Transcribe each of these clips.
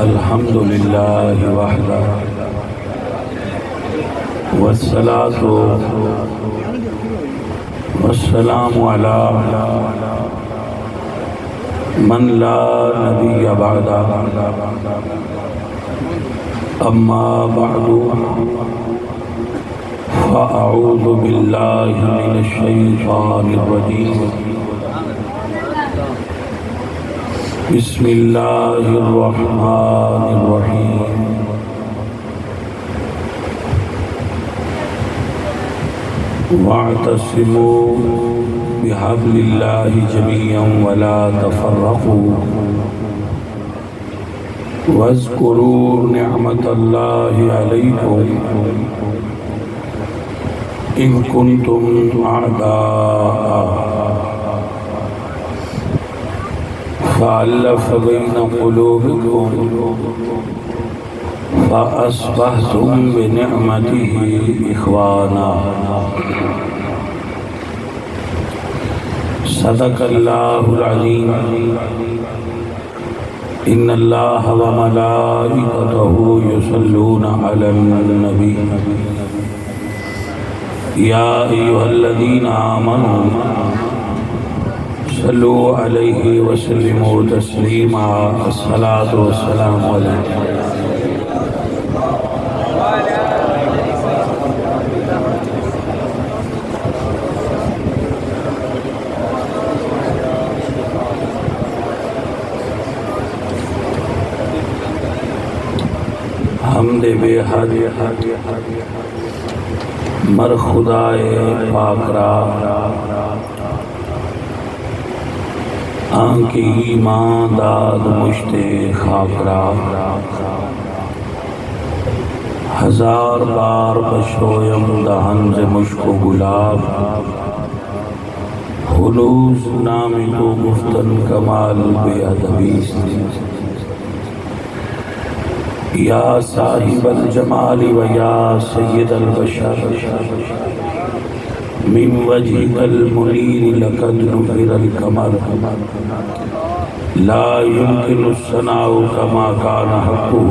الحمد للہ وحدہ والصلاة والسلام علی من لا نبی بعدہ اما بعد فاعوذ باللہ من الشیطان الرجیم بسم اللہ الرحمن الرحیم واعتصموا بحبل اللہ جميعا ولا تفرقوا واذکروا نعمت اللہ علیکم ان کنتم اعداء فألف بين قلوبكم فأصبحتم بنعمته إخوانا صدق الله العظيم إن الله وملائكته يصلون على النبي يا أيها الذين آمنوا صلوا علیہ وسلموا تسلیما الصلاة والسلام علیہ حمد بے حد مر خدائے پاک را آنکھ ایمان داد مشت خاک را ہزار بار بشویم دہن ز مشک و گلاب خلوص نام کو گفتن کمال بے ادبیست یا صاحب الجمال و یا سید البشر من وجهك المنير لقد نفر القمر لا يمكن الثناء كما كان حقه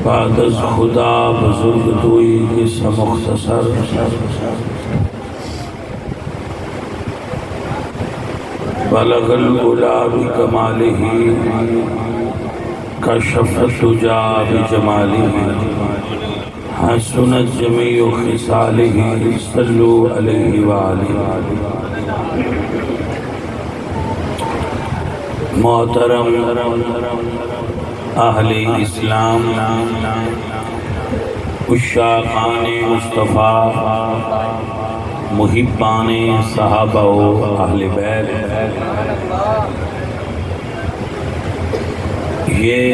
بعد از خدا بزرگ توئی قصہ مختصر بلغ العلا بکمالہ کشف الدجى بجمالہ حسنت جمیع خصالہ صلو علیہ وآلہ محترم اہل اسلام عشاقان مصطفیٰ محبان صحابہ و اہل بیت، یہ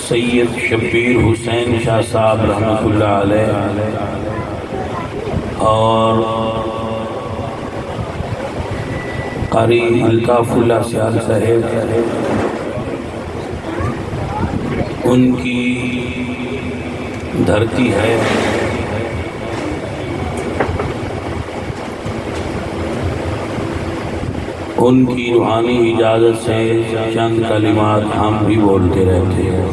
سید شبیر حسین شاہ صاحب رحمۃ اللہ علیہ اور قاری الطاف اللہ سیال صاحب ان کی دھرتی ہے، ان کی روحانی اجازت سے چند کلمات ہم بھی بولتے رہتے ہیں۔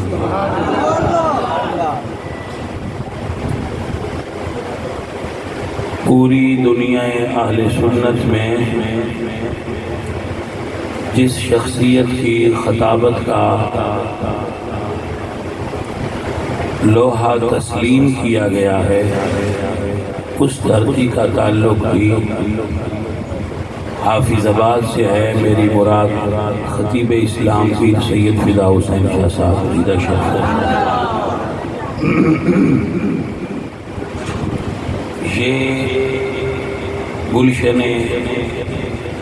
پوری دنیا اہل سنت میں جس شخصیت کی خطابت کا لوحہ تسلیم کیا گیا ہے، اس دھرتی کا تعلق بھی حافظ آباد سے ہے۔ میری مراد خطیب اسلام پیر سید فدا حسین شاہ صاحب عیدہ شرف یہ گلشن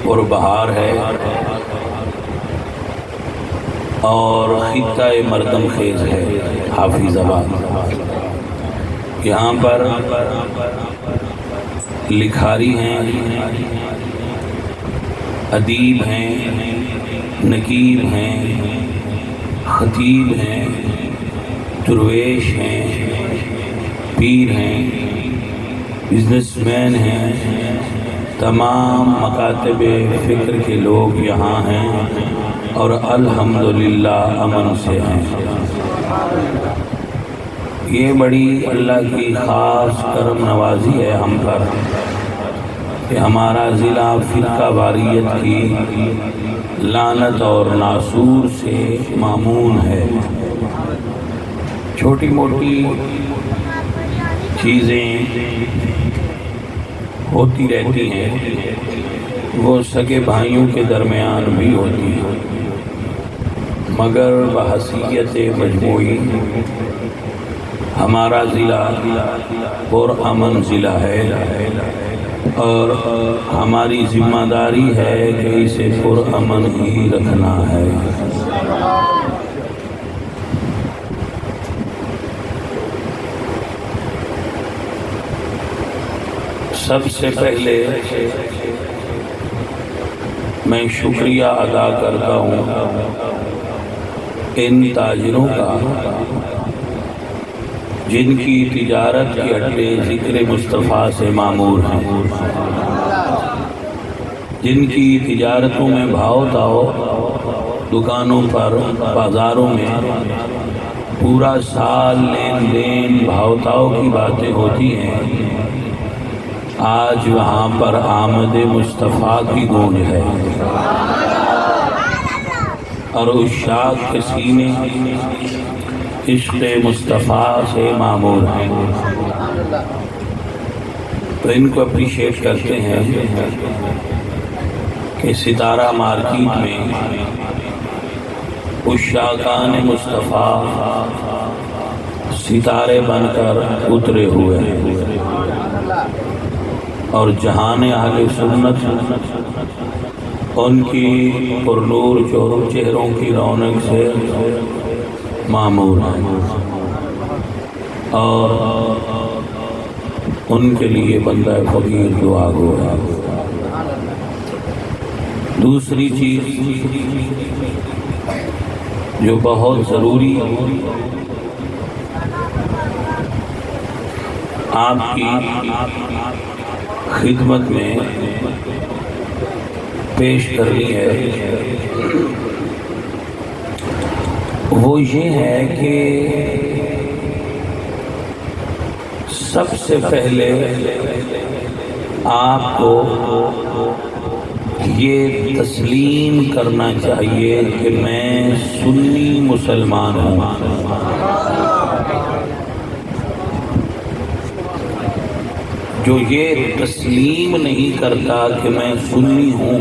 اور بہار ہے اور خطہ مردم خیز ہے حافظ آباد۔ یہاں پر لکھاری ہیں، ادیب ہیں، نقیب ہیں، خطیب ہیں، درویش ہیں، پیر ہیں، بزنس مین ہیں، تمام مکاتب فکر کے لوگ یہاں ہیں اور الحمدللہ امن سے ہیں۔ یہ بڑی اللہ کی خاص کرم نوازی ہے ہم پر کہ ہمارا ضلع فرقہ واریت کی لعنت اور ناسور سے مامون ہے۔ چھوٹی موٹی چیزیں ہوتی رہتی ہیں، وہ سگے بھائیوں کے درمیان بھی ہوتی ہیں، مگر بحیثیت مجموعی ہمارا ضلع پرامن ضلع ہے اور ہماری ذمہ داری ہے کہ اسے پرامن ہی رکھنا ہے۔ سب سے پہلے میں شکریہ ادا کرتا ہوں ان تاجروں کا جن کی تجارت کے اڈے ذکر مصطفیٰ سے معمور ہیں، جن کی تجارتوں میں بھاؤ تاؤ دکانوں پر بازاروں میں پورا سال لین دین بھاؤ تاؤ کی باتیں ہوتی ہیں، آج وہاں پر آمد مصطفیٰ کی گونج ہے اور عشاق کے سینے عشق مصطفیٰ سے معمور ہیں، تو ان کو اپریشیٹ کرتے ہیں کہ ستارہ مارکیٹ میں عشاقان مصطفیٰ ستارے بن کر اترے ہوئے ہیں اور جہان اہل سنت ان کی پرنور چہروں کی رونق سے معمور ہیں اور ان کے لیے بندہ فقیر دعا گو ہے۔ دوسری چیز جو بہت ضروری آپ کی خدمت میں پیش کرنی ہے وہ یہ ہے کہ سب سے پہلے آپ کو یہ تسلیم کرنا چاہیے کہ میں سنی مسلمان ہوں۔ جو یہ تسلیم نہیں کرتا کہ میں سنی ہوں،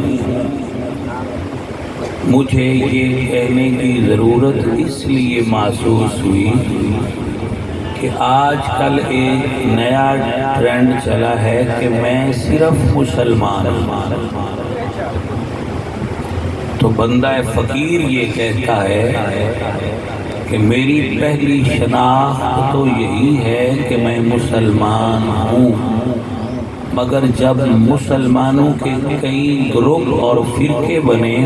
مجھے یہ کہنے کی ضرورت اس لیے محسوس ہوئی کہ آج کل ایک نیا ٹرینڈ چلا ہے کہ میں صرف مسلمان ہوں، تو بندہ فقیر یہ کہتا ہے کہ میری پہلی شناخت تو یہی ہے کہ میں مسلمان ہوں، مگر جب مسلمانوں کے کئی گروپ اور فرقے بنے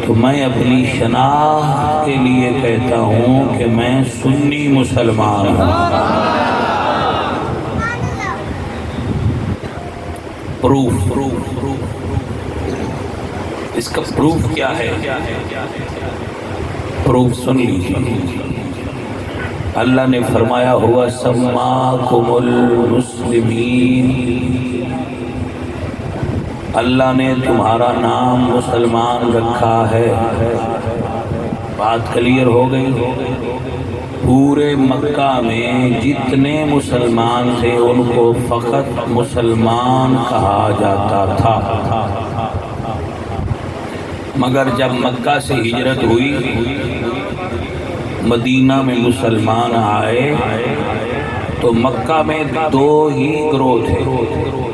تو میں اپنی شناخت کے لیے کہتا ہوں کہ میں سنی مسلمان ہوں۔ پروف اس کا پروف کیا ہے؟ پروف سن لیجیے۔ اللہ نے فرمایا ہوا سماکم المسلمین، اللہ نے تمہارا نام مسلمان رکھا ہے۔ بات کلیئر ہو گئی؟ پورے مکہ میں جتنے مسلمان تھے ان کو فقط مسلمان کہا جاتا تھا، مگر جب مکہ سے ہجرت ہوئی، مدینہ میں مسلمان آئے تو مکہ میں دو ہی گروہ تھے،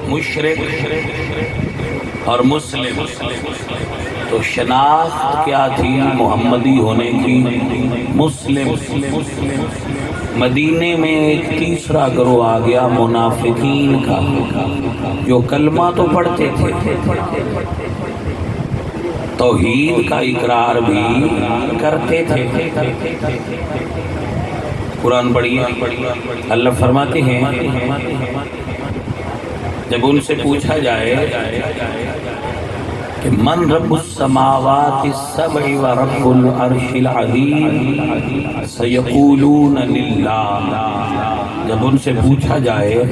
مشرک اور مسلم۔ تو شناخت کیا تھی محمدی ہونے کی؟ مسلم۔ مدینے میں ایک تیسرا گروہ آ گیا منافقین کا، جو کلمہ تو پڑھتے تھے، توحید کا اقرار بھی کرتے تھے۔ قرآن پڑھیے، اللہ فرماتے ہیں جب ان سے پوچھا جائے کہ من رب السماوات السبع و رب العرش العظیم سیقولون للہ، جب ان سے پوچھا جائے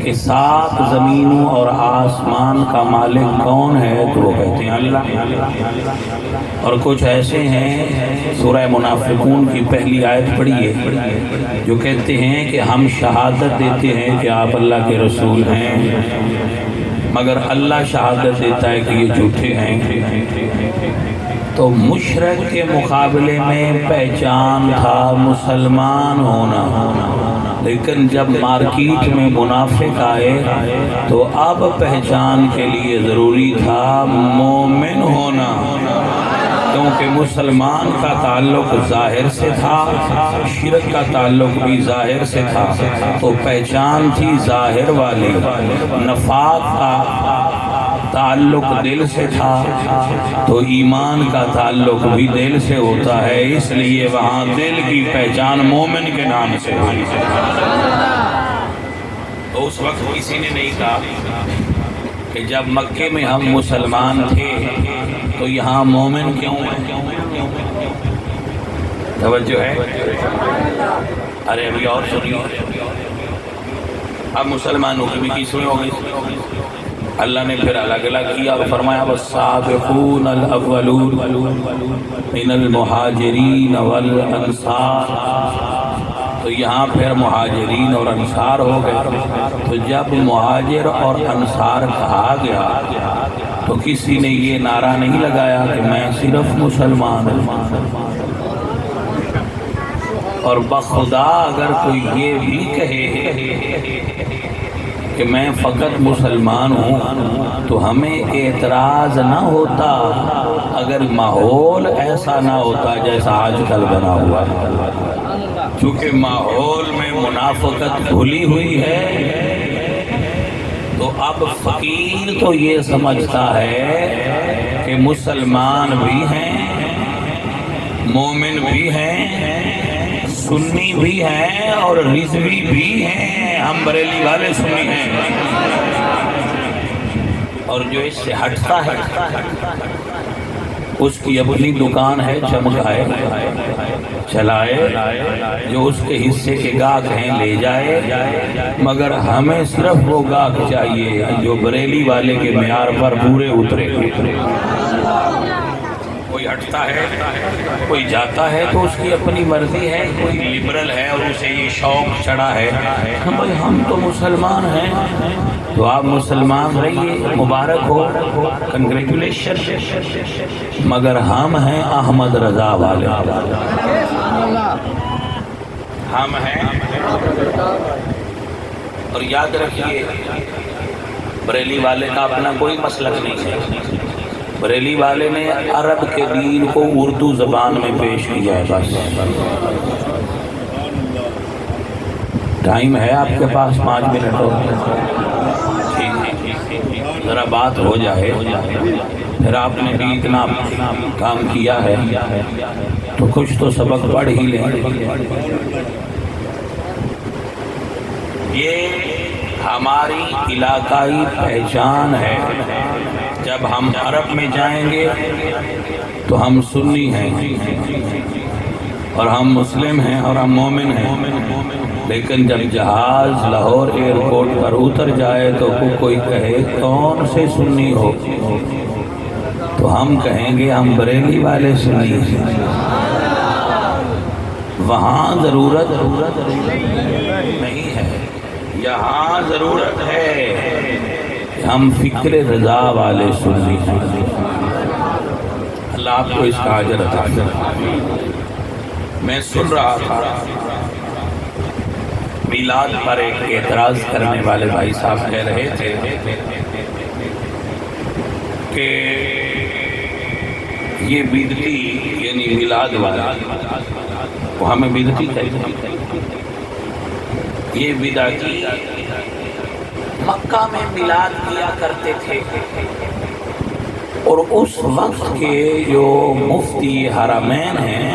کہ 7 زمینوں اور آسمان کا مالک کون ہے تو وہ کہتے ہیں اللہ۔ اور کچھ ایسے ہیں، سورہ منافقون کی پہلی آیت پڑھیے، جو کہتے ہیں کہ ہم شہادت دیتے ہیں کہ آپ اللہ کے رسول ہیں، مگر اللہ شہادت دیتا ہے کہ یہ جھوٹے ہیں۔ تو مشرک کے مقابلے میں پہچان تھا مسلمان ہونا، لیکن جب مارکیٹ میں منافق آئے تو اب پہچان کے لیے ضروری تھا مومن ہونا، کیونکہ مسلمان کا تعلق ظاہر سے تھا، شرک کا تعلق بھی ظاہر سے تھا، تو پہچان تھی ظاہر والی۔ نفاق کا تعلق دل سے تھا، تو ایمان کا تعلق بھی دل سے ہوتا ہے، اس لیے وہاں دل کی پہچان مومن کے نام سے ہوئی۔ تو اس وقت کسی نے نہیں کہا کہ جب مکے میں ہم مسلمان تھے تو یہاں مومن کیوں ہیں؟ توجہ ہے؟ ارے ابھی اور سنیے، اب مسلمانوں کی بھی قسمیں ہو گئی۔ اللہ نے پھر الگ الگ کیا اور فرمایا والسابقون الاولون من المہاجرین والانصار، تو یہاں پھر مہاجرین اور انصار ہو گئے۔ تو جب مہاجر اور انصار کہا گیا تو کسی نے یہ نعرہ نہیں لگایا کہ میں صرف مسلمان ہوں، اور بخدا اگر کوئی یہ بھی کہے کہ میں فقط مسلمان ہوں تو ہمیں اعتراض نہ ہوتا اگر ماحول ایسا نہ ہوتا جیسا آج کل بنا ہوا ہے، چونکہ ماحول میں منافقت گھلی ہوئی ہے۔ تو اب فقیر تو یہ سمجھتا ہے کہ مسلمان بھی ہیں، مومن بھی ہیں، سنی بھی ہیں اور رضوی بھی ہیں، ہم بریلی والے سنی ہیں۔ اور جو اس سے ہٹتا ہے اس کی اپنی دکان ہے، چمکائے چلائے، جو اس کے حصے کے گاہک ہیں لے جائے، مگر ہمیں صرف وہ گاہک چاہیے جو بریلی والے کے معیار پر پورے اترے۔ کوئی ہٹتا ہے، کوئی جاتا ہے تو اس کی اپنی مرضی ہے، کوئی لبرل ہے اور اسے یہ شوق چڑھا ہے بھائی ہم تو مسلمان ہیں، تو آپ مسلمان رہیے، مبارک ہو، کنگریچولیشن، مگر ہم ہیں احمد رضا والے، ہم ہیں۔ اور یاد رکھیے بریلی والے کا اپنا کوئی مسلک نہیں ہے، بریلی والے نے عرب کے دین کو اردو زبان میں پیش کیا ہے بس۔ ٹائم ہے آپ کے پاس 5 منٹ ہو، ذرا بات ہو جائے، پھر آپ نے بھی اتنا کام کیا ہے تو کچھ تو سبق پڑھ ہی لیں۔ یہ ہماری علاقائی پہچان ہے، جب ہم عرب میں جائیں گے تو ہم سنی ہیں اور ہم مسلم ہیں اور ہم مومن ہیں، لیکن جب جہاز لاہور ایئرپورٹ پر اتر جائے تو کوئی کہے کون سے سنی ہو تو ہم کہیں گے ہم بریلی والے سنی ہیں۔ وہاں ضرورت نہیں ہے، یہاں ضرورت ہے ہم فکر رضا والے سنی ہیں۔ اللہ آپ کو اس کا اجر عطا کرے۔ میں سن رہا تھا میلاد پر ایک اعتراض کرنے والے بھائی صاحب کہہ رہے تھے کہ یہ بدعتی یعنی میلاد والا، وہ ہمیں بدعتی کہتے ہیں، یہ بدعتی مکہ میں میلاد کیا کرتے تھے، اور اس وقت کے جو مفتی حرمین ہیں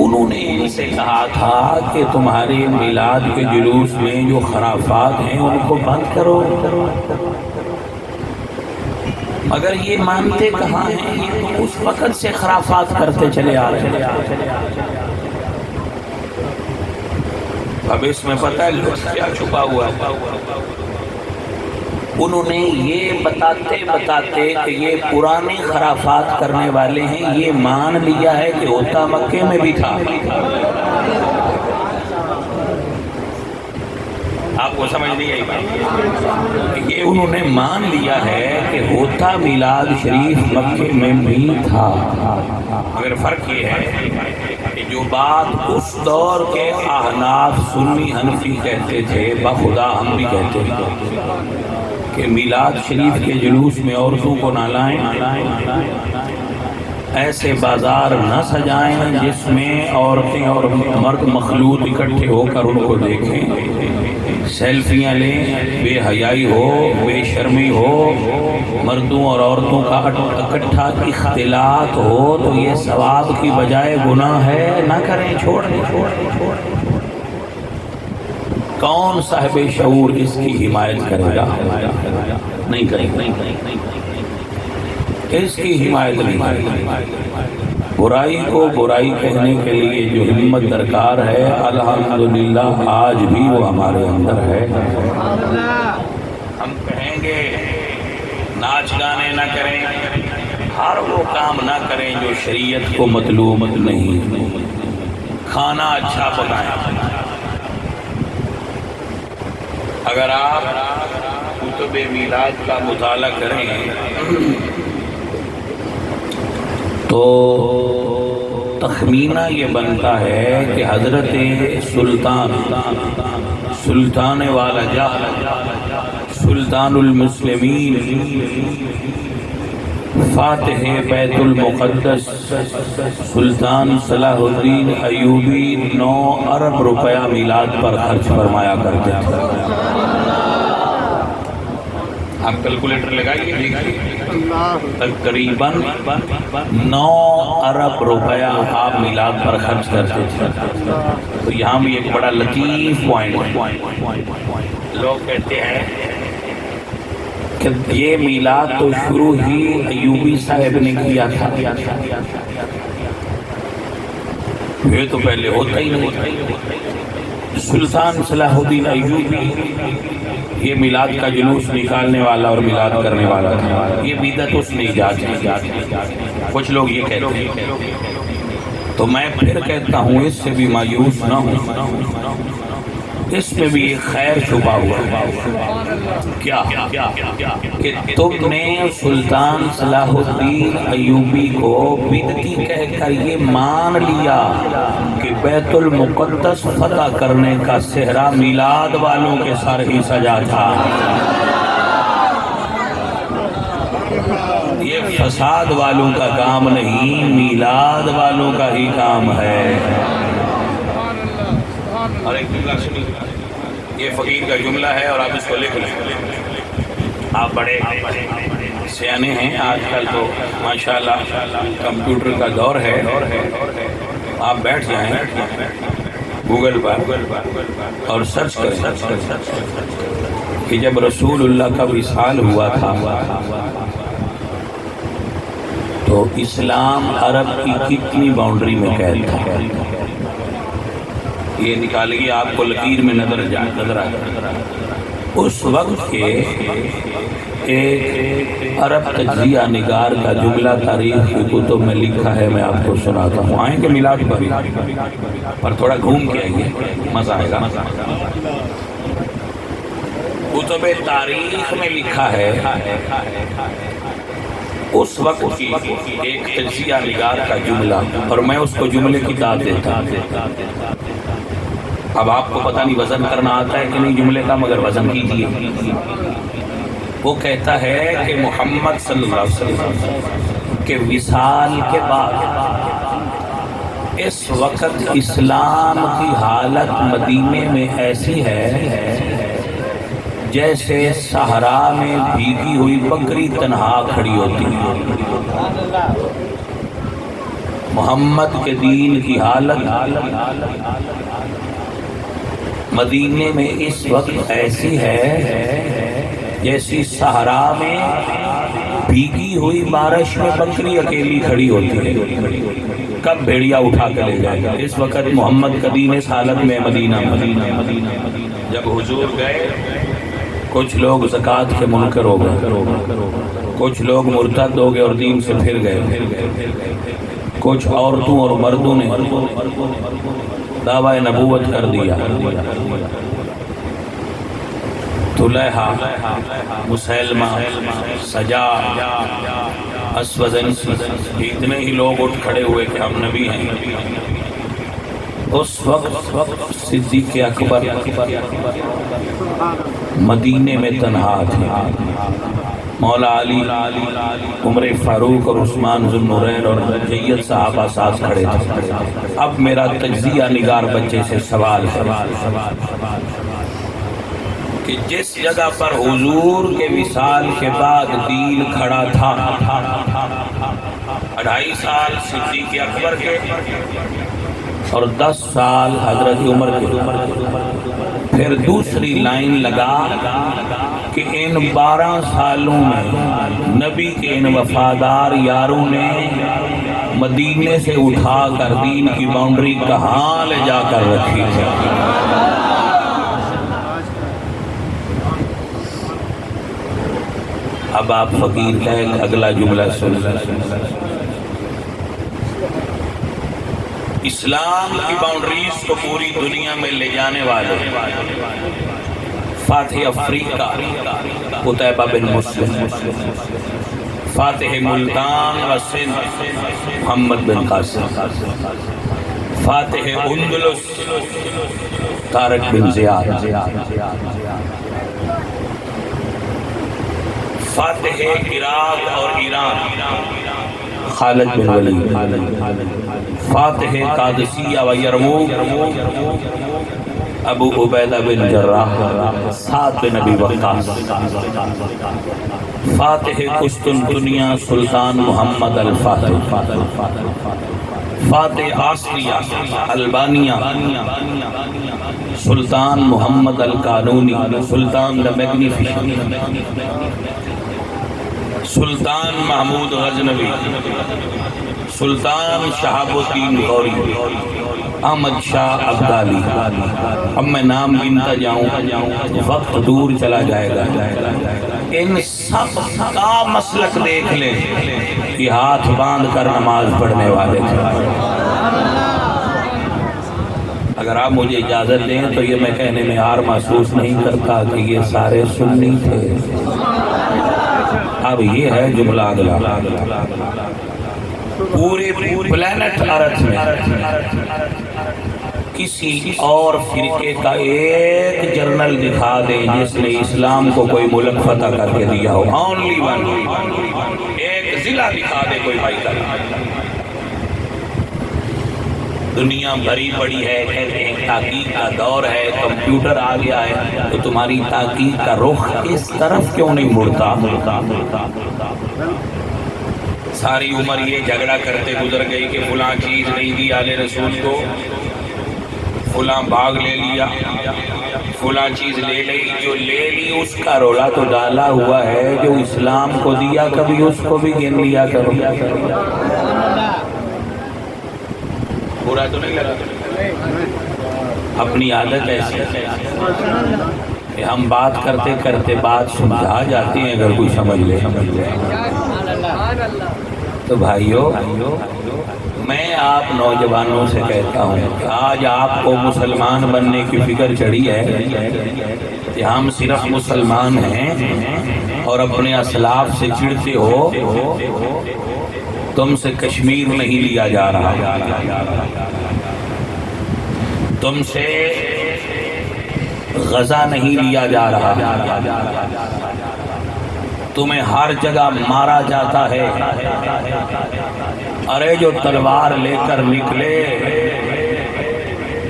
انہوں نے ان سے کہا تھا کہ تمہارے میلاد کے جلوس میں جو خرافات ہیں ان کو بند کرو، مگر یہ مانتے کہاں ہیں، یہ تو اس وقت سے خرافات کرتے چلے آ رہے ہیں۔ اب اس میں پتہ ہے لطف کیا چھپا ہوا ہے؟ انہوں نے یہ بتاتے بتاتے کہ یہ پرانے خرافات کرنے والے ہیں، یہ مان لیا ہے کہ ہوتا مکے میں بھی تھا۔ آپ کو سمجھ نہیں آئی بات؟ یہ انہوں نے مان لیا ہے کہ ہوتا میلاد شریف مکے میں بھی تھا، مگر فرق یہ ہے کہ جو بات اس دور کے احناف سنی حنفی کہتے تھے، بخدا ہم بھی کہتے ہیں کہ میلاد شریف کے جلوس میں عورتوں کو نہ لائیں، ایسے بازار نہ سجائیں جس میں عورتیں اور مرد مخلوط اکٹھے ہو کر ان کو دیکھیں، سیلفیاں لیں، بے حیائی ہو، بے شرمی ہو، مردوں اور عورتوں کا اکٹھا اختلاط ہو تو یہ ثواب کی بجائے گناہ ہے، نہ کریں، چھوڑ دیں۔ کون صاحب شعور اس کی حمایت کرے گا؟ نہیں کرے گا، اس کی حمایت نہیں کرے گا۔ برائی کو برائی کہنے کے لیے جو ہمت درکار ہے، الحمدللہ آج بھی وہ ہمارے اندر ہے۔ ہم کہیں گے ناچ گانے نہ کریں، ہر وہ کام نہ کریں جو شریعت کو مطلوب نہیں، کھانا اچھا پکائیں۔ اگر آپ کتب میلاد کا مطالعہ کریں تو تخمینہ یہ بنتا ہے کہ حضرت سلطان والا جہاں، سلطان المسلمین، فاتح بیت المقدس سلطان صلاح الدین ایوبی 9 ارب روپیہ میلاد پر خرچ فرمایا کرتے تھے۔ آپ کیلکولیٹر لگائیے، دیکھیے، تقریباً 9 ارب روپیہ آپ میلاد پر خرچ کرتے تھے۔ تو یہاں بھی ایک بڑا لطیف پوائنٹ ہے، لوگ کہتے ہیں کہ یہ میلاد تو شروع ہی ایوبی صاحب نے کیا تھا، یہ تو پہلے ہوتا ہی نہیں۔ سلطان صلاح الدین ایوبی یہ میلاد کا جلوس نکالنے والا اور میلاد کرنے والا تھا، یہ بدعت اس نے ایجاد کی۔ کچھ لوگ یہ کہتے ہیں، تو میں پھر کہتا ہوں اس سے بھی مایوس نہ ہوں، اس میں بھی ایک خیر چھپا ہوا ہے۔ کیا کہ تم نے سلطان صلاح الدین ایوبی کو بدعتی کہہ کر یہ مان لیا کہ بیت المقدس فتح کرنے کا صحرا میلاد والوں کے سر ہی سجا تھا۔ یہ فساد والوں کا کام نہیں، میلاد والوں کا ہی کام ہے۔ اور ایک جملہ سنیے، یہ فقیر کا جملہ ہے اور آپ اس کو لکھ لیں۔ آپ بڑے سیانے ہیں، آج کل تو ماشاءاللہ کمپیوٹر کا دور ہے، آپ بیٹھ جائیں گوگل پر اور سرچ کریں کہ جب رسول اللہ کا وصال ہوا تھا تو اسلام عرب کی کتنی باؤنڈری میں قید تھا، یہ نکالیے، آپ کو لکیر میں نظر آ جائے۔ اس وقت کے ایک عرب تجزیہ نگار کا جملہ تاریخ کی کتب میں لکھا ہے، میں آپ کو سناتا ہوں۔ آئیں گے میلاد پر تھوڑا گھوم کے آئیے، مزہ آئے گا۔ کتب تاریخ میں لکھا ہے اس وقت کی ایک تجزیہ نگار کا جملہ، اور میں اس کو جملے کی داد دیتا۔ اب آپ کو پتہ نہیں وزن کرنا آتا ہے کہ نہیں جملے کا، مگر وزن کیجیے۔ وہ کہتا ہے کہ محمد صلی اللہ علیہ وسلم کے وصال کے بعد اس وقت اسلام کی حالت مدینے میں ایسی ہے جیسے صحرا میں بھیگی ہوئی بکری تنہا کھڑی ہوتی ہے۔ محمد کے دین کی حالت مدینے میں اس وقت ایسی ہے جیسی صحرا میں بھیگی ہوئی بارش میں بکری اکیلی کھڑی ہوتی ہے، کب بھیڑیا اٹھا کے لے جائے گا۔ اس وقت محمد کا دین اس حالت میں مدینہ۔ جب حضور گئے کچھ لوگ زکوٰۃ کے منکر ہو گئے، کچھ لوگ مرتد ہو گئے اور دین سے پھر گئے، کچھ عورتوں اور مردوں نے دعویٰ نبوت کر دیا۔ طلحہ، مسیلمہ، سجاد، اسود عنسی، اتنے ہی لوگ اٹھ کھڑے ہوئے کہ ہم نبی ہیں۔ اس وقت صدیق اکبر مدینے میں تنہا تھے، مولا علی، عمر فاروق اور عثمان ذو النورین اور جید صحابہ ساتھ کھڑے تھے۔ اب میرا تجزیہ نگار بچے سے سوال ہے کہ جس جگہ پر حضور کے وصال کے بعد دین کھڑا تھا، 2.5 سال صدیق اکبر کے اور 10 سال حضرت عمر کے، پھر دوسری لائن لگا کہ ان 12 سالوں میں نبی کے ان وفادار یاروں نے مدینے سے اٹھا کر دین کی باؤنڈری کہاں لے جا کر رکھی ہے۔ اب آپ فقیر کا ایک اگلا جملہ سن لیں۔ اسلام کی باؤنڈریز کو پوری دنیا میں لے جانے والے فاتح افریقہ قطیبہ بن مسلم، فاتح ملتان و سندھ محمد بن قاسم، فاتح اندلس طارق بن زیاد، فاتح عراق اور ایران خالد بن ولید، فاتح قادسیہ و یرموک ابو عبیدہ بن جراح، سعد بن ابی وقاص، فاتح قسطنطنیہ سلطان محمد الفاتح، فاتح آسٹریا البانیہ سلطان محمد القانونی، سلطان دا میگنیفیشنٹ، سلطان محمود غزنوی، سلطان شہاب الدین غوری، احمد شاہ ابدالی۔ اب میں نام گنتا جاؤں وقت دور چلا جائے گا۔ ان سب کا مسلک دیکھ لیں کہ ہاتھ باندھ کر نماز پڑھنے والے تھے۔ اگر آپ مجھے اجازت دیں تو یہ میں کہنے میں عار محسوس نہیں کرتا کہ یہ سارے سنی تھے۔ اب یہ ہے جملہ اگلا، پورے پلانٹ ارتھ میں کسی اور فرقے کا ایک جرنل دکھا دیں جس نے اسلام کو کوئی ملک فتح کر کے دیا ہو، اونلی ون، ایک ضلع دکھا دے کوئی بھائی کا۔ دنیا بھری پڑی ہے، کہتے ہیں تحقیق کا دور ہے، کمپیوٹر آ گیا ہے، تو تمہاری تحقیق کا رخ اس طرف کیوں نہیں مڑتا؟ ساری عمر یہ جھگڑا کرتے گزر گئی کہ فلاں چیز نہیں دی آل رسول کو، فلاں باغ لے لیا، فلاں چیز لے لی، جو لے لی اس کا رولا تو ڈالا ہوا ہے، جو اسلام کو دیا کبھی اس کو بھی گن لیا کرو۔ برا تو نہیں لگا؟ اپنی عادت ایسی کہ ہم بات کرتے کرتے بات سمجھا جاتی ہیں، اگر کوئی سمجھ لے۔ تو بھائیو، میں آپ نوجوانوں سے کہتا ہوں کہ آج آپ کو مسلمان بننے کی فکر چڑھی ہے کہ ہم صرف مسلمان ہیں اور اپنے اسلاف سے چڑھتے ہو، تم سے کشمیر نہیں لیا جا رہا، تم سے غزہ نہیں لیا جا رہا، تمہیں ہر جگہ مارا جاتا ہے۔ ارے جو تلوار لے کر نکلے،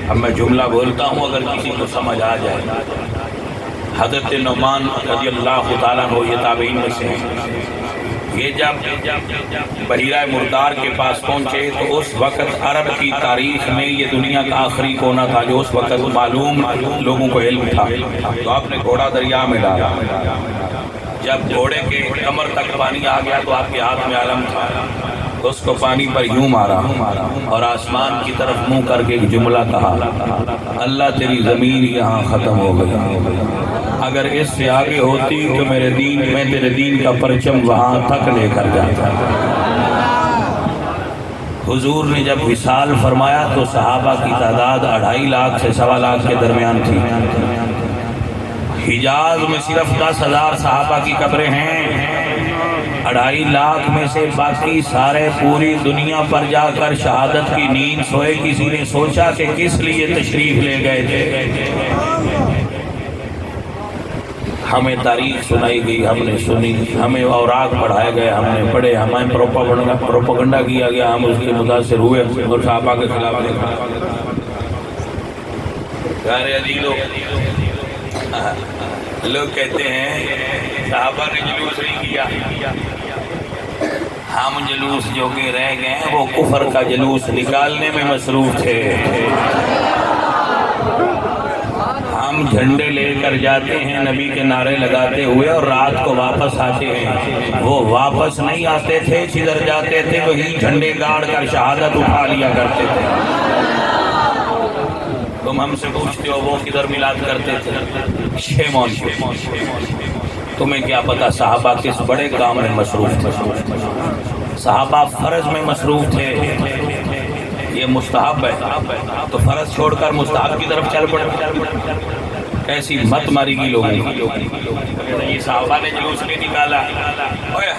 اب میں جملہ بولتا ہوں اگر کسی کو سمجھ آ جائے، حضرت نعمان رضی اللہ تعالیٰ عنہ، یہ تابعین میں سے ہیں، یہ جب بحیرہ مردار کے پاس پہنچے تو اس وقت عرب کی تاریخ میں یہ دنیا کا آخری کونا تھا جو اس وقت معلوم لوگوں کو علم تھا. تو آپ نے گھوڑا دریا میں ڈالا. جب گھوڑے کے کمر تک پانی آ گیا تو آپ کے ہاتھ میں علم تھا. تو اس کو پانی پر یوں مارا اور آسمان کی طرف منہ کر کے ایک جملہ کہا, اللہ تیری زمین یہاں ختم ہو گئی, اگر اس سے آگے ہوتی تو میں تیرے دین کا پرچم وہاں تک لے کر جاتا. حضور نے جب وصال فرمایا تو صحابہ کی تعداد 2.5 لاکھ سے 1.25 لاکھ کے درمیان تھی. حجاز میں صرف 10,000 صحابہ کی قبریں ہیں. 2.5 لاکھ میں سے باقی سارے پوری دنیا پر جا کر شہادت کی نیند سوئے. کسی نے سوچا کہ کس لیے تشریف لے گئے تھے؟ ہمیں تاریخ سنائی گئی, ہم نے سنی, ہمیں اوراق پڑھائے گئے, ہم نے پڑھے, ہمیں پروپیگنڈا کیا گیا, ہم اس کے متاثر ہوئے اور صحابہ کے خلاف لکھا. پیارے عزیزو, لوگ کہتے ہیں صحابہ نے جلوس نہیں کیا. ہم جلوس جو کہ رہ گئے ہیں وہ کفر کا جلوس نکالنے میں مصروف تھے. ہم جھنڈے لے کر جاتے ہیں نبی کے نعرے لگاتے ہوئے اور رات کو واپس آتے ہیں. وہ واپس نہیں آتے تھے, جدھر جاتے تھے وہیں جھنڈے گاڑ کر شہادت اٹھا لیا کرتے تھے. تم ہم سے پوچھتے ہو وہ کدھر میلاد کرتے تھے؟ شیم آن یو. تمہیں کیا پتا صحابہ کس بڑے کام میں مصروف تھے. صحابہ فرض میں مصروف تھے. یہ مستحب ہے تو فرض چھوڑ کر مستحب کی طرف چل پڑے. ایسی مت ماری گی لوگوں کی. یہ صحابہ نے جلوس نہیں نکالا,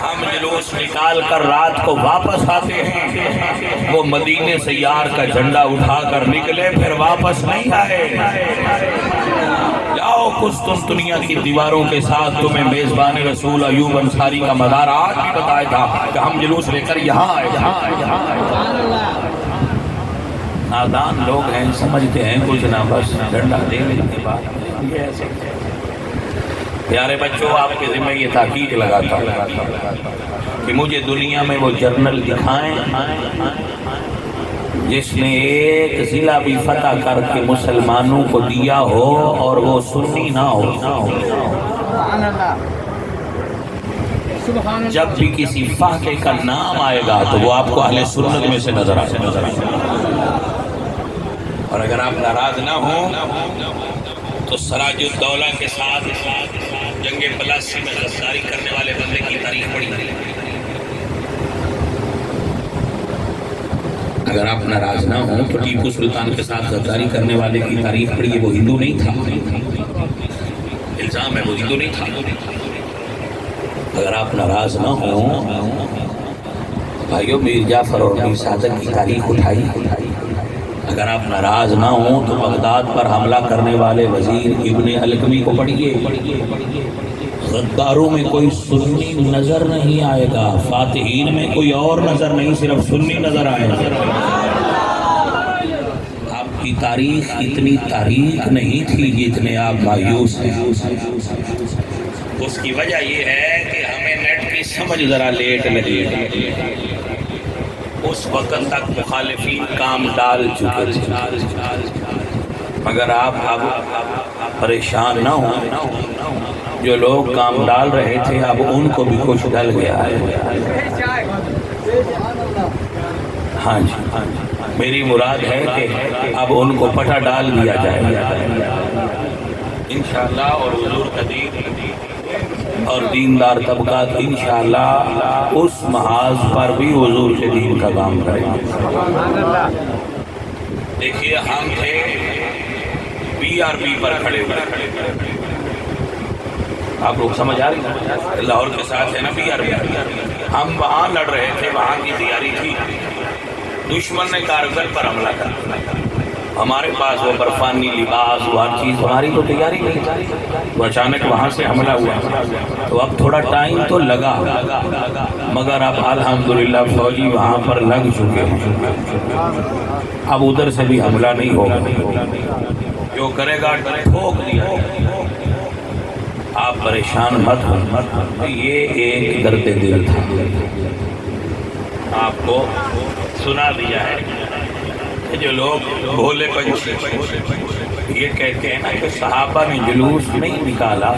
ہم جلوس نکال کر رات کو واپس آتے ہیں. وہ مدینے سے یار کا جھنڈا اٹھا کر نکلے پھر واپس نہیں آئے. جاؤ قسطنطنیہ کی دیواروں کے ساتھ تمہیں میزبان رسول ایوب انصاری کا مزار آج بھی بتایا تھا کہ ہم جلوس لے کر یہاں آئے. نادان لوگ ہیں, سمجھتے ہیں کچھ نہ, بس ڈنڈا دینے کے بعد. پیارے بچوں, آپ کے ذمہ یہ تحقیق لگاتا کہ مجھے دنیا میں وہ جرنل دکھائیں جس نے ایک ضلع بھی فتح کر کے مسلمانوں کو دیا ہو اور وہ سنی نہ ہو. جب بھی کسی فاتح کا نام آئے گا تو وہ آپ کو اہل سنت میں سے نظر آئے گا. اور اگر آپ ناراض نہ ہوں تو سراج الدولہ کے ساتھ جنگ پلاسی میں غداری کرنے والے بندے کی تاریخ پڑھی. اگر آپ ناراض نہ ہوں تو ٹیپو سلطان کے ساتھ غداری کرنے والے کی تاریخ پڑھی. وہ ہندو نہیں تھا, الزام ہے وہ ہندو نہیں تھا. اگر آپ ناراض نہ ہوں بھائیو میر جعفر اور میر صادق کی تاریخ اٹھائی. اگر آپ ناراض نہ ہوں تو بغداد پر حملہ کرنے والے وزیر ابن الکمی کو پڑھیے. غداروں میں کوئی سنی نظر نہیں آئے گا, فاتحین میں کوئی اور نظر نہیں, صرف سنی نظر آئے گا. آپ کی تاریخ اتنی تاریخ نہیں تھی جتنے آپ مایوس ہیں. اس کی وجہ یہ ہے کہ ہمیں نیٹ کی سمجھ ذرا لیٹ لگی. اس وقت تک مخالفین کام ڈال چکے تھے. مگر آپ اب پریشان نہ ہوں, جو لوگ کام ڈال رہے تھے اب ان کو بھی کچھ ڈل گیا ہے. ہاں جی, میری مراد ہے کہ اب ان کو پٹا ڈال دیا جائے انشاءاللہ. اور حضور کا دین اور دیندار طبقات انشاءاللہ اس محاذ پر بھی حضور کے دین کا کام کریں گے. دیکھیے ہم تھے PRP پر کھڑے ہوئے. آپ لوگ سمجھ آ رہی ہیں, لاہور کے ساتھ ہے نا PRP. ہم وہاں لڑ رہے تھے, وہاں کی تیاری تھی. دشمن نے کارگل پر حملہ کر, ہمارے پاس وہ برفانی لباس وہ ہر چیز, ہماری تو تیاری نہیں تھی. تو اچانک وہاں سے حملہ ہوا. تو اب تھوڑا ٹائم تو لگا مگر اب الحمدللہ فوجی وہاں پر لگ چکے ہیں. اب ادھر سے بھی حملہ نہیں ہوگا, جو کرے گا ٹھوک دیا. آپ پریشان مت ہو، یہ ایک درد دل تھا، آپ کو سنا دیا ہے کہ جو لوگ بھولے پنچھی یہ کہتے ہیں نا کہ صحابہ نے جلوس نہیں نکالا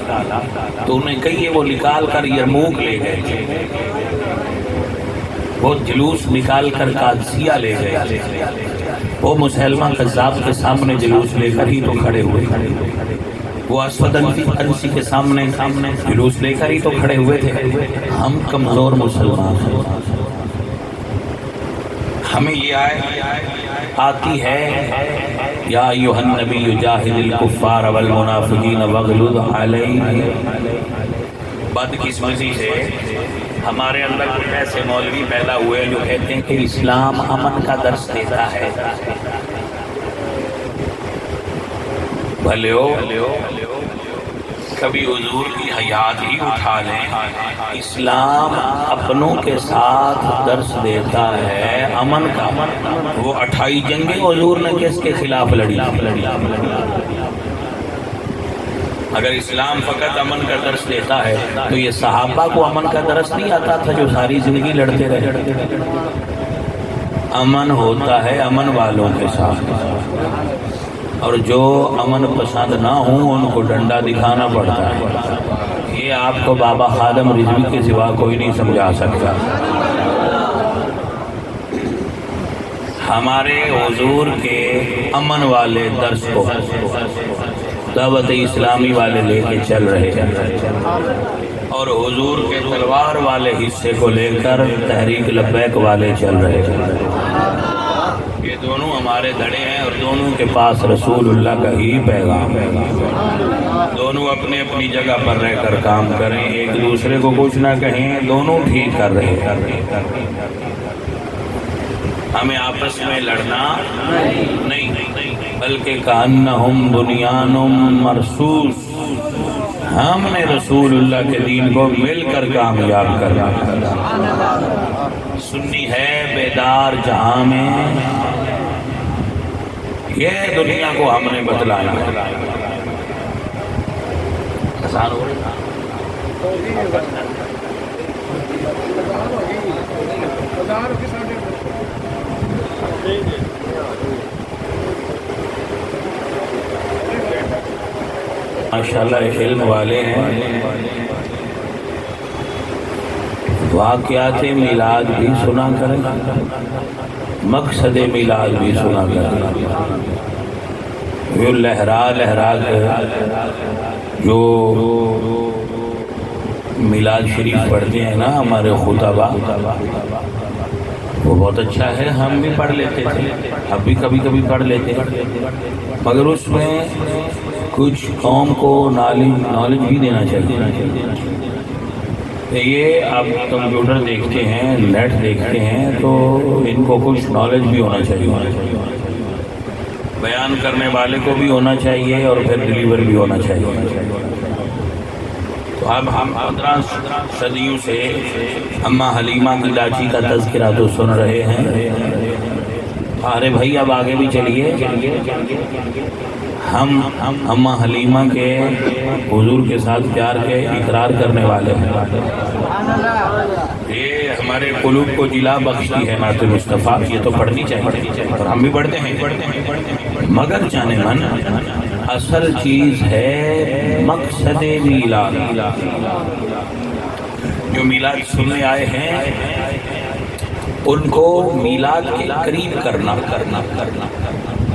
تو انہیں کہیے وہ نکال کر یرموک لے گئے تھے، وہ جلوس نکال کر قادسیہ لے گئے تھے، وہ مسلمہ قذاب کے سامنے جلوس لے کر ہی تو کھڑے ہوئے، وہ اسود انسی کے سامنے جلوس لے کر ہی تو کھڑے ہوئے تھے۔ ہم کمزور مسلمان ہیں، ہمیں یہ آتی ہے یا ایھا النبی جاہد الکفار والمنافقین واغلظ علیہم۔ بدقسمتی سے ہمارے اندر کچھ ایسے مولوی پیدا ہوئے جو کہتے ہیں کہ اسلام امن کا درس دیتا ہے۔ بھلے ہو کبھی حضور کی حیات ہی اٹھا لیں، اسلام اپنوں کے ساتھ درس دیتا ہے امن کا۔ وہ 28 جنگیں حضور نے کس کے خلاف لڑی؟ اگر اسلام فقط امن کا درس دیتا ہے تو یہ صحابہ کو امن کا درس نہیں آتا تھا جو ساری زندگی لڑتے رہے؟ امن ہوتا ہے امن والوں کے ساتھ، اور جو امن پسند نہ ہوں ان کو ڈنڈا دکھانا پڑتا ہے۔ یہ آپ کو بابا خادم رضوی کے سوا کوئی نہیں سمجھا سکتا۔ ہمارے حضور کے امن والے درس کو دعوت اسلامی والے لے کے چل رہے ہیں، اور حضور کے تلوار والے حصے کو لے کر تحریک لبیک والے چل رہے ہیں۔ یہ دونوں ہمارے دھڑے ہیں اور دونوں کے پاس رسول اللہ کا ہی پیغام ہے۔ دونوں اپنے اپنی جگہ پر رہ کر کام کریں، ایک دوسرے کو کچھ نہ کہیں، دونوں ٹھیک کر رہے ہیں۔ ہمیں آپس میں لڑنا نہیں، بلکہ کأنہم بنیان مرصوص، ہم نے رسول اللہ کے دین کو مل کر کامیاب کرنا۔ سنی ہے بیدار جہاں میں، یہ دنیا کو ہم نے بتلانا ہے۔ آسان ہو رہی ماشاءاللہ ایک علم والے ہیں، واقعات میلاد بھی سنا کریں، مقصد میلاد بھی سنا کریں۔ جو لہرا کے جو میلاد شریف پڑھتے ہیں نا ہمارے خطبہ، وہ بہت اچھا ہے، ہم بھی پڑھ لیتے تھے، اب بھی کبھی کبھی پڑھ لیتے ہیں، مگر اس میں کچھ قوم کو نالج بھی دینا چاہیے۔ یہ آپ کمپیوٹر دیکھتے ہیں، نیٹ دیکھتے ہیں، تو ان کو کچھ نالج بھی ہونا چاہیے، بیان کرنے والے کو بھی ہونا چاہیے اور پھر ڈیلیور بھی ہونا چاہیے۔ تو اب ہم 15 صدیوں سے اماں حلیمہ کی لاچی کا تذکرہ تو سن رہے ہیں۔ ارے بھائی اب آگے بھی چلیے، ہم اماں حلیمہ کے حضور کے ساتھ پیار کے اقرار کرنے والے ہیں۔ یہ ہمارے قلوب کو جلا بخشتی ہے نعت مصطفیٰ، یہ تو پڑھنی چاہیے اور ہم بھی پڑھتے ہیں، مگر جانے من اصل چیز ہے مقصد میلاد۔ جو میلاد سننے آئے ہیں ان کو میلاد کے قریب کرنا۔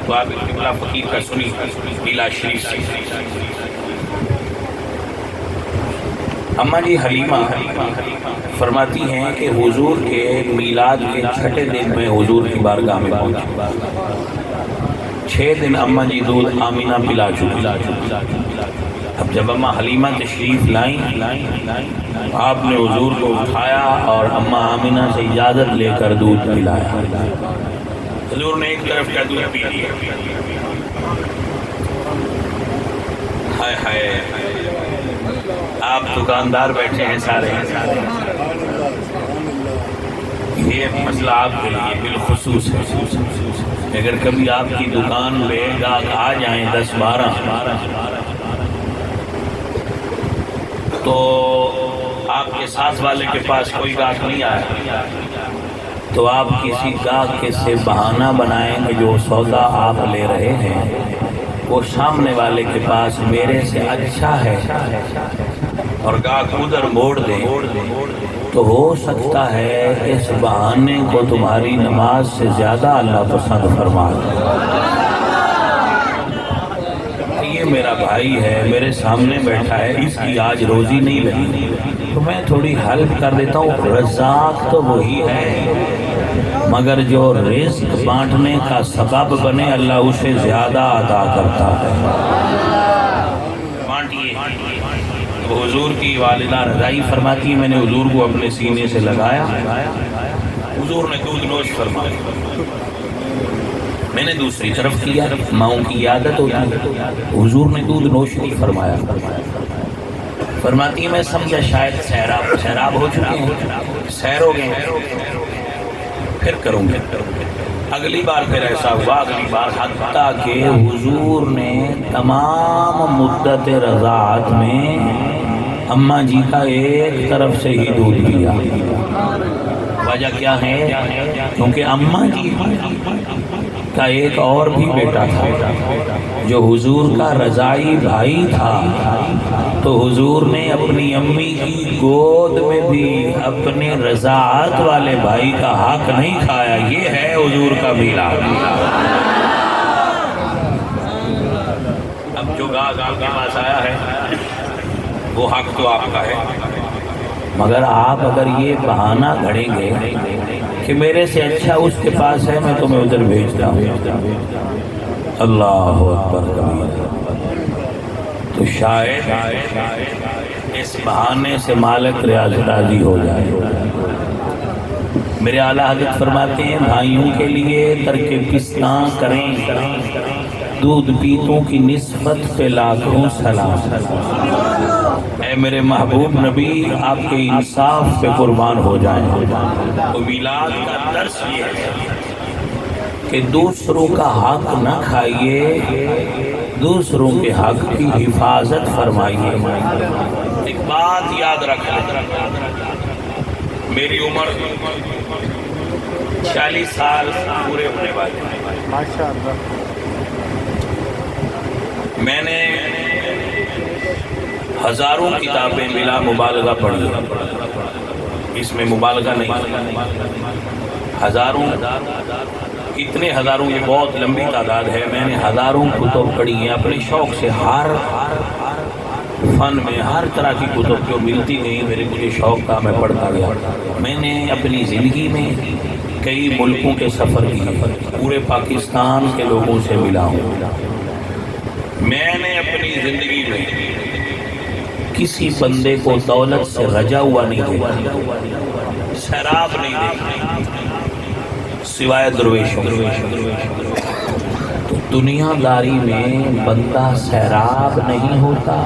تو آپ قبلہ فقیر کا سنی میلاد شریف سے۔ اماں جی حلیمہ فرماتی ہیں کہ حضور کے میلاد کے 6 دن میں حضور کی بارگاہ میں پہنچی، 6 دن اماں جی دودھ آمینہ پلا چکی۔ اب جب اماں حلیمہ تشریف لائیں، آپ نے حضور کو اٹھایا اور اماں آمینہ سے اجازت لے کر دودھ پلایا۔ حضور نے ایک طرف کا دودھ پی لیا، ہائے ہائے، آپ دکاندار بیٹھے ہیں سارے، یہ مسئلہ آپ کے لیے بالخصوص ہے۔ اگر کبھی آپ کی دکان پہ گاہک آ جائیں 10-12، تو آپ کے ساتھ والے کے پاس کوئی گاہک نہیں آیا تو آپ کسی گاہک سے بہانہ بنائیں کہ جو سودا آپ لے رہے ہیں وہ سامنے والے کے پاس میرے سے اچھا ہے اور گاہک ادھر موڑ دیں تو ہو سکتا ہے اس بہانے کو تمہاری نماز سے زیادہ اللہ پسند فرما دے۔ یہ میرا بھائی ہے، میرے سامنے بیٹھا ہے، اس کی آج روزی نہیں لگی تو میں تھوڑی ہیلپ کر دیتا ہوں۔ رزاق تو وہی ہے مگر جو رزق بانٹنے کا سبب بنے اللہ اسے زیادہ عطا کرتا ہے۔ بانٹیے۔ حضور کی والدہ رضائی فرماتی ہے میں نے حضور کو اپنے سینے سے لگایا، حضور نے دودھ نوش فرمایا، میں نے دوسری طرف کیا، ماؤں کی عادت ہوتی ہے، حضور نے دودھ نوش نہیں فرمایا۔ فرماتی ہے میں سمجھا شاید سیراب ہو چکے ہیں، سیر ہو گئے ہیں، پھر کروں گے۔ اگلی بار پھر ایسا ہوا، اگلی بار حتیٰ کہ حضور نے تمام مدت رضاعت میں اماں جی کا ایک طرف سے ہی دودھ پیا۔ وجہ کیا ہے؟ کیونکہ اماں جی کا ایک اور بھی بیٹا تھا جو حضور کا رضائی بھائی تھا، تو حضور نے اپنی امی کی گود میں بھی اپنے رضاعت والے بھائی کا حق نہیں کھایا۔ یہ ہے حضور کا میلاد۔ اب جو گاہک آپ کے پاس آیا ہے وہ حق تو آپ کا ہے، مگر آپ اگر یہ بہانہ گھڑیں گے کہ میرے سے اچھا اس کے پاس ہے میں تمہیں ادھر بھیجتا ہوں، اللہ اکبر کبیر، تو شاید اس بہانے سے مالک ریاض راضی ہو جائے۔ میرے اعلیٰ حضرت فرماتے ہیں بھائیوں کے لیے ترک پستاں کریں، دودھ پیتوں کی نسبت پہ لاکھوں سلام۔ اے میرے محبوب نبی آپ کے انصاف پہ قربان ہو جائیں۔ تو میلاد کا درس یہ ہے کہ دوسروں کا حق نہ کھائیے، دوسروں کے حق کی حفاظت فرمائیے۔ ایک بات یاد رکھ لیں، میری عمر 40 سال پورے ہونے والے ہیں، ماشاءاللہ۔ میں نے ہزاروں کتابیں بلا مبالغہ پڑھی، اس میں مبالغہ نہیں، ہزاروں، اتنے ہزاروں، یہ بہت لمبی تعداد ہے، میں نے ہزاروں کتب پڑھی ہیں اپنے شوق سے، ہر فن میں ہر طرح کی کتب جو ملتی گئی مجھے شوق تھا، میں پڑھتا گیا۔ میں نے اپنی زندگی میں کئی ملکوں کے سفر کیے، پورے پاکستان کے لوگوں سے ملا ہوں۔ میں نے اپنی زندگی میں کسی بندے کو دولت سے رجا ہوا نہیں دیکھا، سیراب نہیں دیکھا سوائے درویشوں۔ تو دنیا داری میں بندہ سیراب نہیں ہوتا،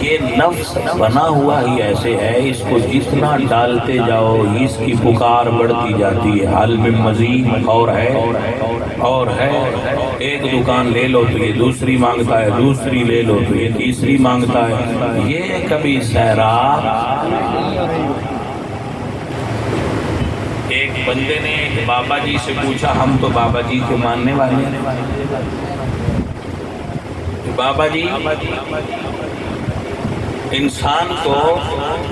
یہ نفس بنا ہوا ہی ایسے ہے، اس کو جتنا ڈالتے جاؤ اس کی پکار بڑھتی جاتی ہے، حال میں مزید اور ہے اور ہے۔ ایک دکان لے لو تو یہ دوسری مانگتا ہے، دوسری لے لو تو یہ تیسری مانگتا ہے، یہ کبھی سیراب۔ ایک بندے نے بابا جی سے پوچھا، ہم تو بابا جی کے ماننے والے ہیں، بابا جی انسان کو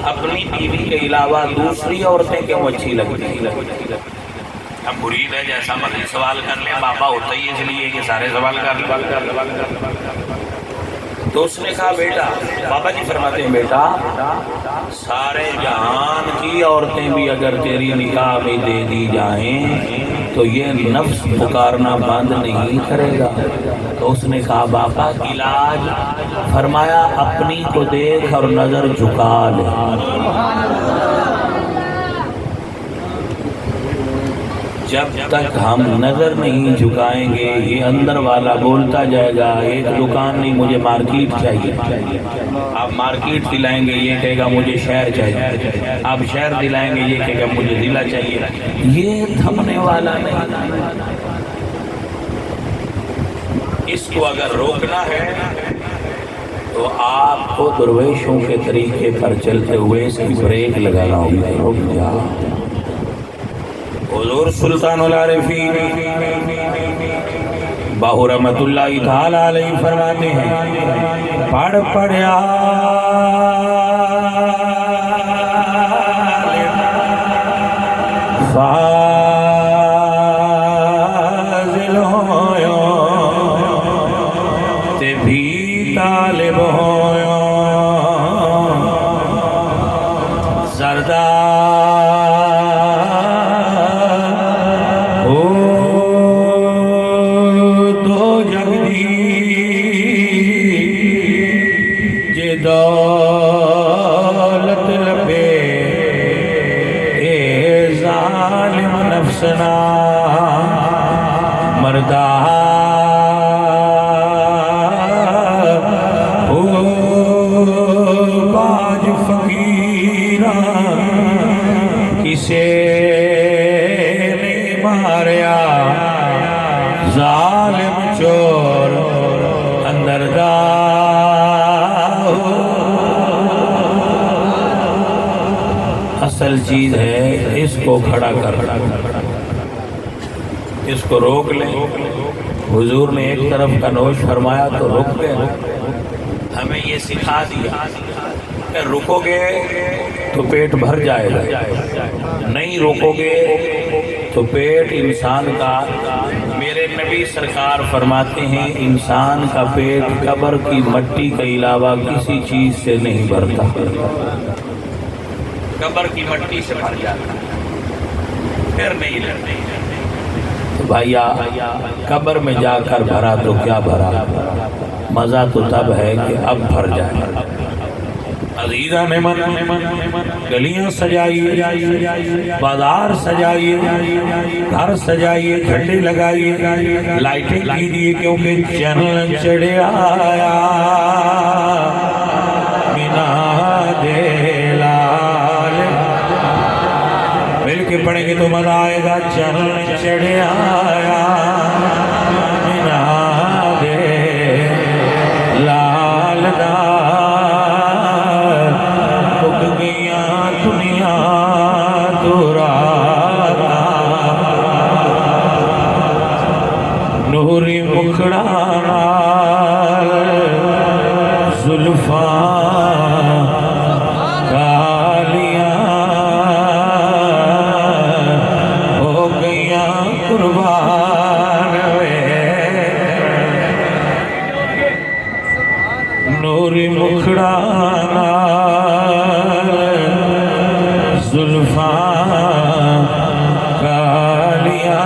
اپنی بیوی کے علاوہ دوسری عورتیں کیوں اچھی لگتی ہیں؟ اب مرید ہے جیسا مرضی سوال کر لیں، بابا ہوتا ہی اس لیے کہ سارے سوال کر لیں۔ تو اس نے کہا بیٹا، بابا جی فرماتے ہیں بیٹا سارے جہان کی عورتیں بھی اگر تیری نکاح میں دے دی جائیں تو یہ نفس پکارنا بند نہیں کرے گا۔ تو اس نے کہا بابا علاج؟ فرمایا اپنی کو دیکھ اور نظر جھکا لے۔ جب تک ہم نظر نہیں جھکائیں گے یہ اندر والا بولتا جائے گا ایک دکان نہیں مجھے مارکیٹ چاہیے، آپ مارکیٹ دلائیں گے یہ کہے گا مجھے شہر چاہیے، آپ شہر دلائیں گے یہ کہے گا مجھے ضلع چاہیے، یہ تھمنے والا نہیں۔ اس کو اگر روکنا ہے تو آپ کو درویشوں کے طریقے پر چلتے ہوئے اس کی بریک لگانا ہوگا. رک جا. حضور سلطان العارفین باہو رحمت اللہ تعالی علیہ فرماتے ہیں پڑھ پڑھیا فاضل ہویا تے بھی طالب ہویا زردہ دولت لبے اے ظالم نفسنا مردہ او باج فقیران کسے نہیں ماریا ظالم چور اندر دا اصل چیز ہے اس کو کھڑا کر اس کو روک لیں. حضور نے ایک طرف کا نوش فرمایا تو رک گئے. ہمیں یہ سکھا دیا کہ رکو گے تو پیٹ بھر جائے گا, نہیں روکو گے تو پیٹ انسان کا, میرے نبی سرکار فرماتے ہیں انسان کا پیٹ قبر کی مٹی کے علاوہ کسی چیز سے نہیں بھرتا, قبر کی مٹی سے بھر جاتا پھر نہیں لڑتے. بھائیا قبر میں جا کر بھرا تو کیا بھرا, مزہ تو تب ہے کہ اب بھر جائے. عزیزان من گلیاں سجائیے, بازار سجائیے, گھر سجائیے, جھنڈے لگائیے, لائٹیں کیجیے کیونکہ چینل چڑھے آیا مینا دے لال. مل کے پڑھیں گے تو مزہ آئے گا. چینل چڑھے آیا مینا دے لال دا نوری مکھڑا نال زلفاں کالیاں ہو گئیاں قربان وے. نوری مکھڑا نال زلفاں کالیاں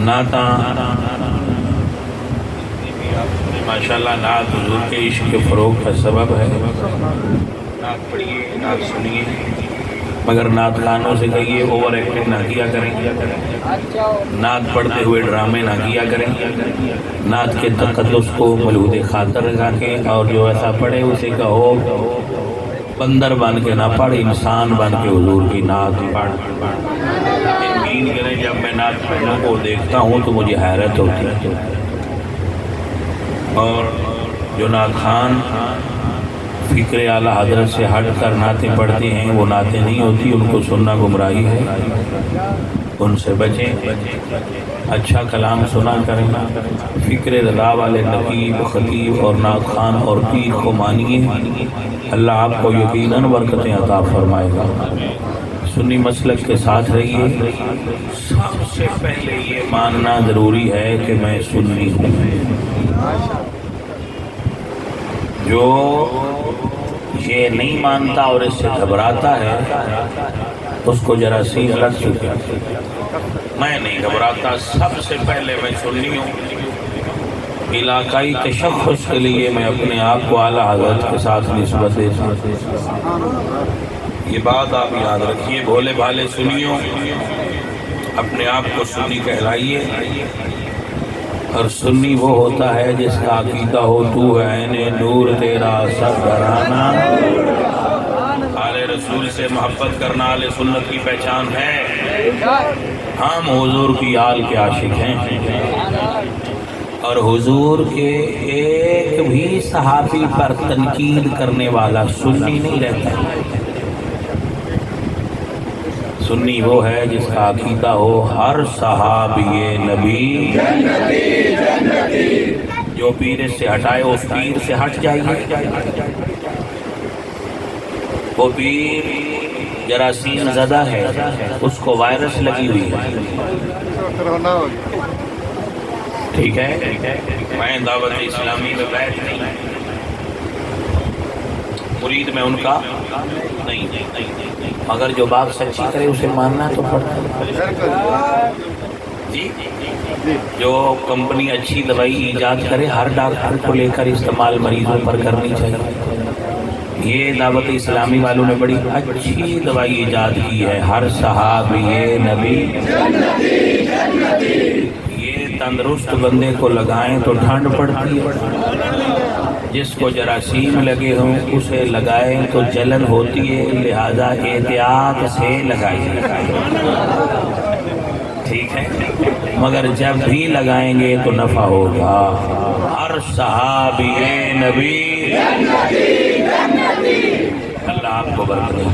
نعتاں ماشاءاللہ نعت حضور کے عشق کے فروغ کا سبب ہے. نعت پڑھیے, نعت سنیے, مگر نعت خانوں سے کہیے اوور ایکٹنگ نہ کیا کریں, نعت پڑھتے ہوئے ڈرامے نہ کیا کریں, نعت کے تقدس کو ملحوظ خاطر رکھیں, اور جو ایسا پڑھے اسے کہو بندر بن کے نہ پڑھ, انسان بن کے حضور کی نعت پڑھ. جب میں نعت پڑھنے کو دیکھتا ہوں تو مجھے حیرت ہوتی ہے. اور جو نعت خان فکر اعلیٰ حضرت سے ہٹ کر نعتیں پڑھتے ہیں وہ نعتیں نہیں ہوتی, ان کو سننا گمراہی ہے. ان سے بچیں, اچھا کلام سنا کریں. فکر رضا والے نقیب, خطیب اور نعت خان اور پیر کو مانیے, اللہ آپ کو یقیناً برکتیں عطا فرمائے گا. سنی مسلک کے ساتھ رہیے. سب سے پہلے یہ ماننا ضروری ہے کہ میں سنی ہوں. جو یہ نہیں مانتا اور اس سے گھبراتا ہے اس کو ذرا سی لگ چکے. میں نہیں گھبراتا, سب سے پہلے میں سنی ہوں. علاقائی تشخص کے لیے میں اپنے آپ کو اعلیٰ حضرت کے ساتھ نسبت دیتا ہوں. یہ بات آپ یاد رکھیے. بھولے بھالے سنیوں, اپنے آپ کو سنی کہلائیے. اور سنی وہ ہوتا ہے جس کا عقیدہ ہو تو ہے عین نور تیرا سب گھرانا. رسول سے محبت کرنا اہل سنت کی پہچان ہے۔ ہم حضور کی آل کے عاشق ہیں اور حضور کے ایک بھی صحابی پر تنقید کرنے والا سنی نہیں رہتا۔ سنی وہ ہے جس کا عقیدہ ہو ہر صحابی نبی جو پیر سے ہٹائے اس پیر سے ہٹ جائیے۔ وہ پیر جراثیم زدہ ہے، اس کو وائرس لگی ہوئی ہے، ٹھیک ہے۔ میں دعوت اسلامی میں بیٹھ نہیں، مرید میں ان کا نہیں، مگر جو بات سچی کرے اسے ماننا تو پڑتا ہے۔ جی جو کمپنی اچھی دوائی ایجاد کرے ہر ڈاکٹر کو لے کر استعمال مریضوں پر کرنی چاہیے۔ یہ دعوت اسلامی والوں نے بڑی اچھی دوائی ایجاد کی ہے، ہر صحابی نبی یہ تندرست بندے کو لگائیں تو ٹھنڈ پڑتی ہے، جس کو جراثیم لگے ہوں اسے لگائیں تو جلن ہوتی ہے، لہذا احتیاط سے لگائیں، ٹھیک ہے، مگر جب بھی لگائیں گے تو نفع ہوگا۔ ہر صحابی نبی اللہ آپ کو برکت دے۔